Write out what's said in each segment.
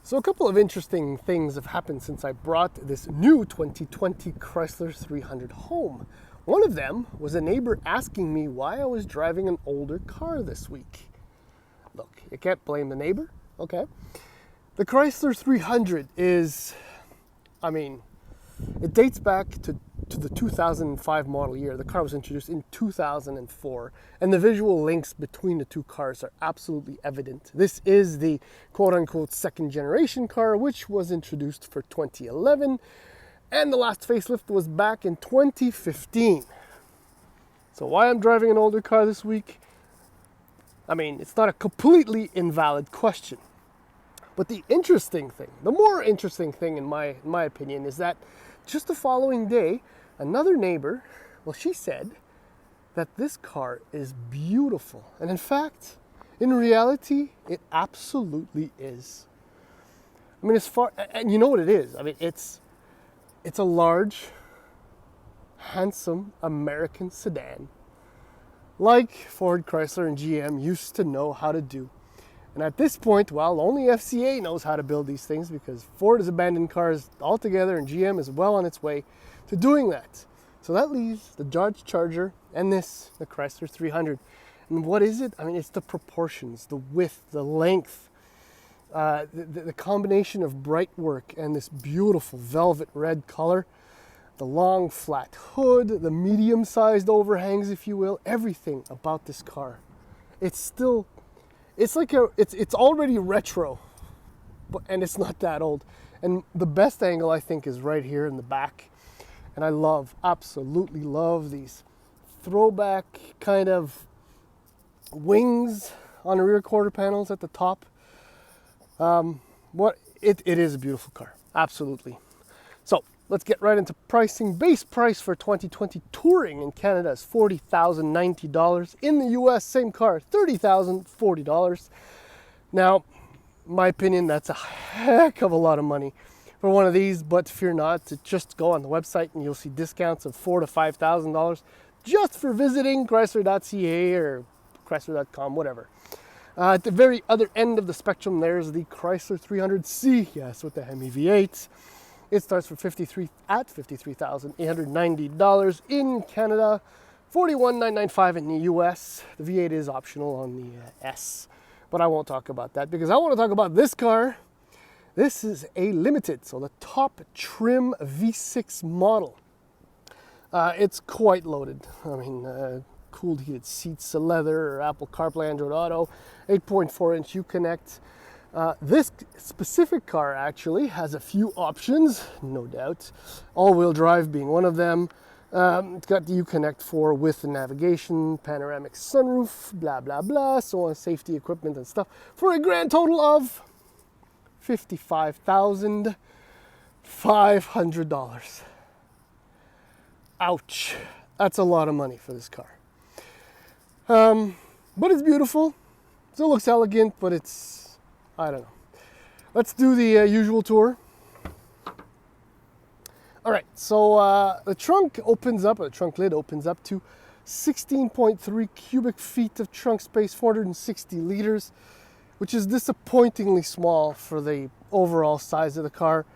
So a couple of interesting things have happened since I brought this new 2020 Chrysler 300 home. One of them was a neighbor asking me why I was driving an older car this week. Look, you can't blame the neighbor, okay? The Chrysler 300 is, it dates back to the 2005 model year. The car was introduced in 2004, and the visual links between the two cars are absolutely evident. This is the quote-unquote second generation car, which was introduced for 2011, and the last facelift was back in 2015. So why I'm driving an older car this week? It's not a completely invalid question. But the more interesting thing in my opinion, is that just the following day, another neighbor, she said that this car is beautiful. And in fact, in reality, it absolutely is. And you know what it is? It's a large, handsome American sedan, like Ford, Chrysler, and GM used to know how to do. And at this point, only FCA knows how to build these things, because Ford has abandoned cars altogether and GM is well on its way to doing that. So that leaves the Dodge Charger and the Chrysler 300. And what is it? It's the proportions, the width, the length, the combination of bright work and this beautiful velvet red color, the long flat hood, the medium-sized overhangs, if you will, everything about this car. It's already retro, and it's not that old. And the best angle, I think, is right here in the back. And I absolutely love these throwback kind of wings on the rear quarter panels at the top. It is a beautiful car, absolutely. So let's get right into pricing. Base price for 2020 Touring in Canada is $40,090. In the US, same car, $30,040. Now, my opinion, that's a heck of a lot of money for one of these, but fear not, just go on the website and you'll see discounts of $4,000 to $5,000 just for visiting Chrysler.ca or Chrysler.com, whatever. At the very other end of the spectrum, there's the Chrysler 300C, yes, with the Hemi V8. It starts for $53,890 in Canada, $41,995 in the US. The V8 is optional on the S, but I won't talk about that because I want to talk about this car. This is a limited, so the top trim V6 model. It's quite loaded. Cooled heated seats, leather, Apple CarPlay, Android Auto, 8.4-inch Uconnect. This specific car actually has a few options, no doubt. All-wheel drive being one of them. It's got the Uconnect 4 with the navigation, panoramic sunroof, blah, blah, blah, so on, safety equipment and stuff, for a grand total of $55,500. Ouch. That's a lot of money for this car. But it's beautiful. Still looks elegant, but I don't know. Let's do the usual tour. All right, so the trunk lid opens up to 16.3 cubic feet of trunk space, 460 liters, which is disappointingly small for the overall size of the car,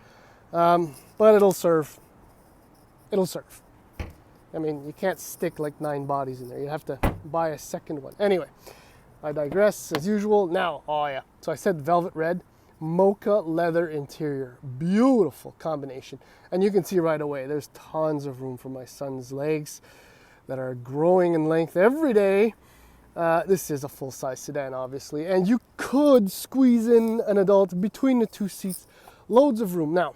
but it'll serve. You can't stick like 9 bodies in there. You have to buy a second one. Anyway, I digress as usual. Now, so I said velvet red, mocha leather interior. Beautiful combination. And you can see right away, there's tons of room for my son's legs that are growing in length every day. This is a full-size sedan, obviously, and you could squeeze in an adult between the two seats. Loads of room. Now,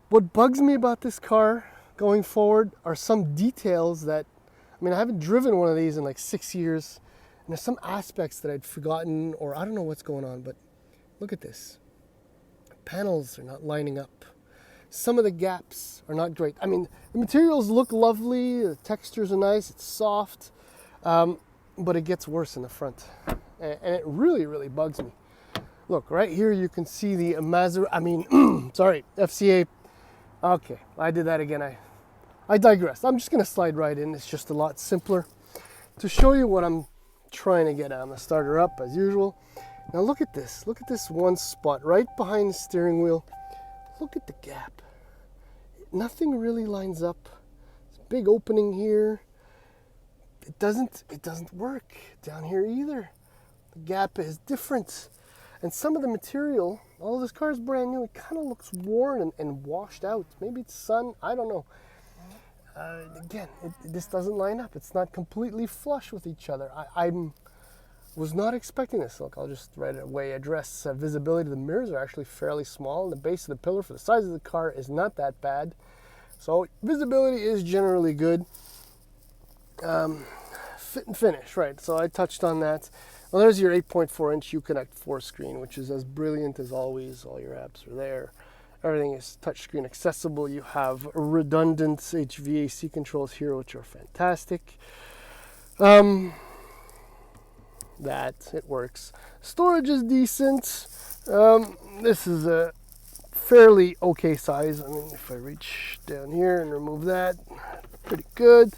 what bugs me about this car going forward are some details that, I haven't driven one of these in like 6 years, and there's some aspects that I'd forgotten, or I don't know what's going on, but look at this. Panels are not lining up. Some of the gaps are not great. The materials look lovely, the textures are nice, it's soft, but it gets worse in the front, and it really, really bugs me. Look, right here you can see the FCA. Okay, I did that again. I digress. I'm just going to slide right in. It's just a lot simpler to show you what I'm trying to get at. I'm going to start her up as usual. Now look at this one spot right behind the steering wheel. Look at the gap. Nothing really lines up. There's a big opening here. It doesn't work down here either. The gap is different. And some of the material, although this car is brand new, it kind of looks worn and washed out. Maybe it's sun, I don't know. Again, this doesn't line up. It's not completely flush with each other. I was not expecting this. Look, I'll just right away address visibility. The mirrors are actually fairly small, and the base of the pillar for the size of the car is not that bad. So visibility is generally good. Fit and finish, right? So I touched on that. Well, there's your 8.4-inch Uconnect 4 screen, which is as brilliant as always. All your apps are there. Everything is touchscreen accessible. You have redundant HVAC controls here, which are fantastic. That it works. Storage is decent. This is a fairly okay size. I mean, if I reach down here and remove that, pretty good.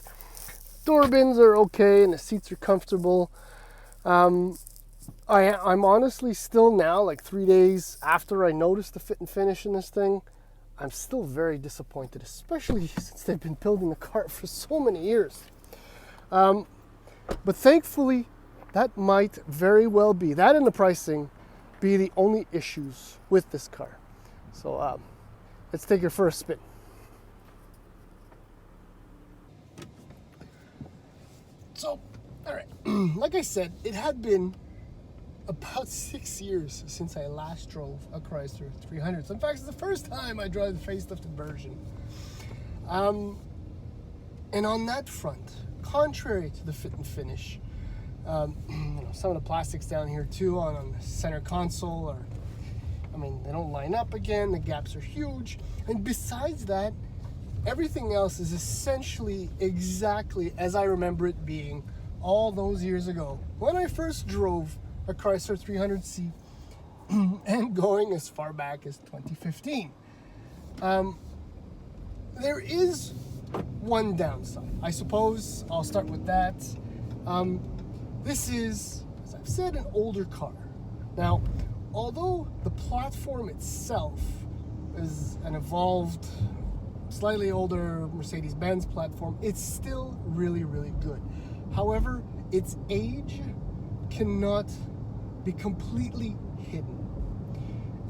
Door bins are okay, and the seats are comfortable. I'm honestly still now, like 3 days after I noticed the fit and finish in this thing, I'm still very disappointed, especially since they've been building the car for so many years. But thankfully, that might very well be, that and the pricing, be the only issues with this car. So let's take her for a spin. So, all right, like I said, it had been about 6 years since I last drove a Chrysler 300. So in fact, it's the first time I drove the facelifted version. And on that front, contrary to the fit and finish, some of the plastics down here too on the center console they don't line up again. The gaps are huge. And besides that, everything else is essentially exactly as I remember it being all those years ago when I first drove a Chrysler 300C and going as far back as 2015. There is one downside. I suppose I'll start with that. This is, as I've said, an older car. Now, although the platform itself is an evolved, slightly older Mercedes-Benz platform, it's still really, really good. However, its age cannot be completely hidden.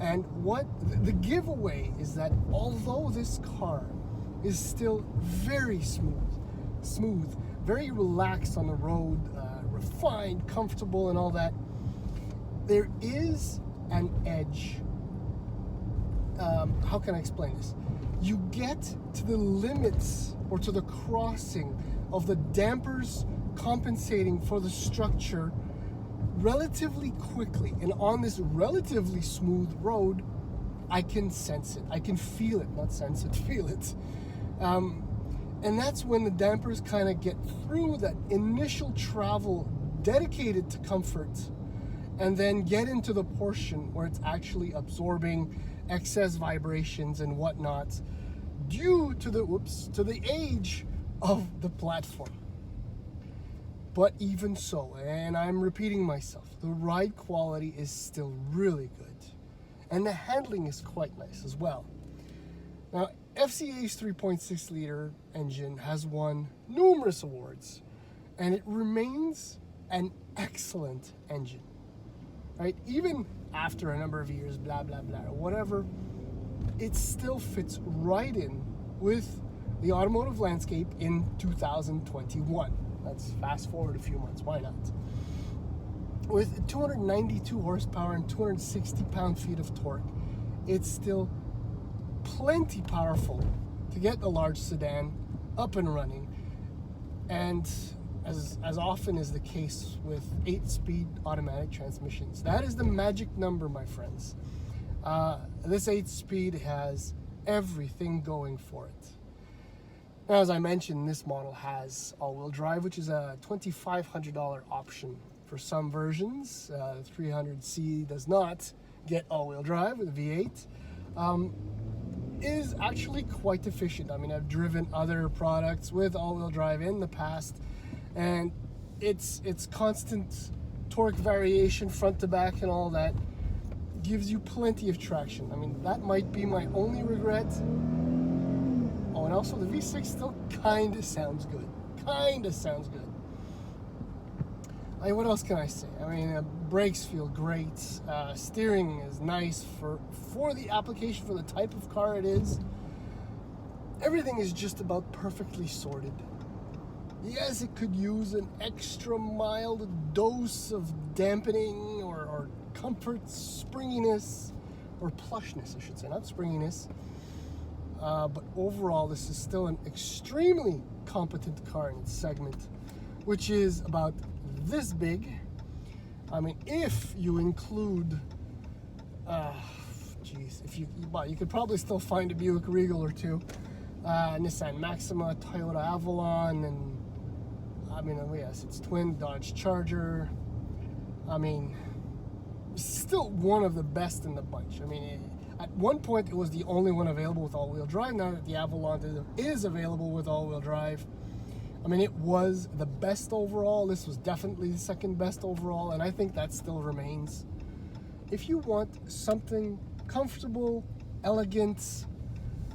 And what the giveaway is that although this car is still very smooth, very relaxed on the road, refined, comfortable, and all that, there is an edge. How can I explain this? You get to the limits or to the crossing of the dampers compensating for the structure relatively quickly. And on this relatively smooth road, I can sense it. I can feel it, not sense it, feel it. And that's when the dampers kind of get through that initial travel dedicated to comfort and then get into the portion where it's actually absorbing excess vibrations and whatnot due to the age of the platform. But even so, and I'm repeating myself, the ride quality is still really good. And the handling is quite nice as well. Now, FCA's 3.6 liter engine has won numerous awards, and it remains an excellent engine. Right? Even after a number of years, blah, blah, blah, or whatever, it still fits right in with the automotive landscape in 2021. Let's fast forward a few months, why not? With 292 horsepower and 260 pound-feet of torque, it's still plenty powerful to get a large sedan up and running. And as often is the case with 8-speed automatic transmissions, that is the magic number, my friends. This 8-speed has everything going for it. Now, as I mentioned, this model has all-wheel drive, which is a $2,500 option for some versions. The 300C does not get all-wheel drive with a V8. Is actually quite efficient. I mean, I've driven other products with all-wheel drive in the past, and its constant torque variation front to back and all that. Gives you plenty of traction. I mean, that might be my only regret. Oh, and also the V6 still kind of sounds good. Kind of sounds good. I mean, what else can I say? I mean, brakes feel great. Steering is nice for the application, for the type of car it is. Everything is just about perfectly sorted. Yes, it could use an extra mild dose of dampening or comfort, springiness, or plushness, I should say, not springiness. But overall, this is still an extremely competent car in its segment, which is about this big. I mean, if you include, you could probably still find a Buick Regal or two, Nissan Maxima, Toyota Avalon, and I mean, yes, it's twin Dodge Charger. I mean, still one of the best in the bunch. I mean, at one point it was the only one available with all-wheel drive. Now that the Avalon is available with all-wheel drive, I mean, it was the best overall. This was definitely the second best overall, and I think that still remains. If you want something comfortable, elegant,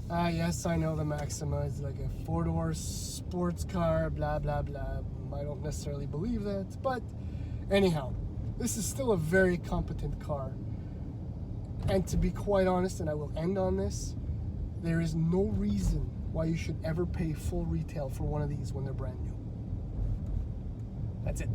yes, I know the Maxima is like a four-door sports car, blah, blah, blah. I don't necessarily believe that, but anyhow, this is still a very competent car. And to be quite honest, and I will end on this, there is no reason why you should ever pay full retail for one of these when they're brand new. That's it.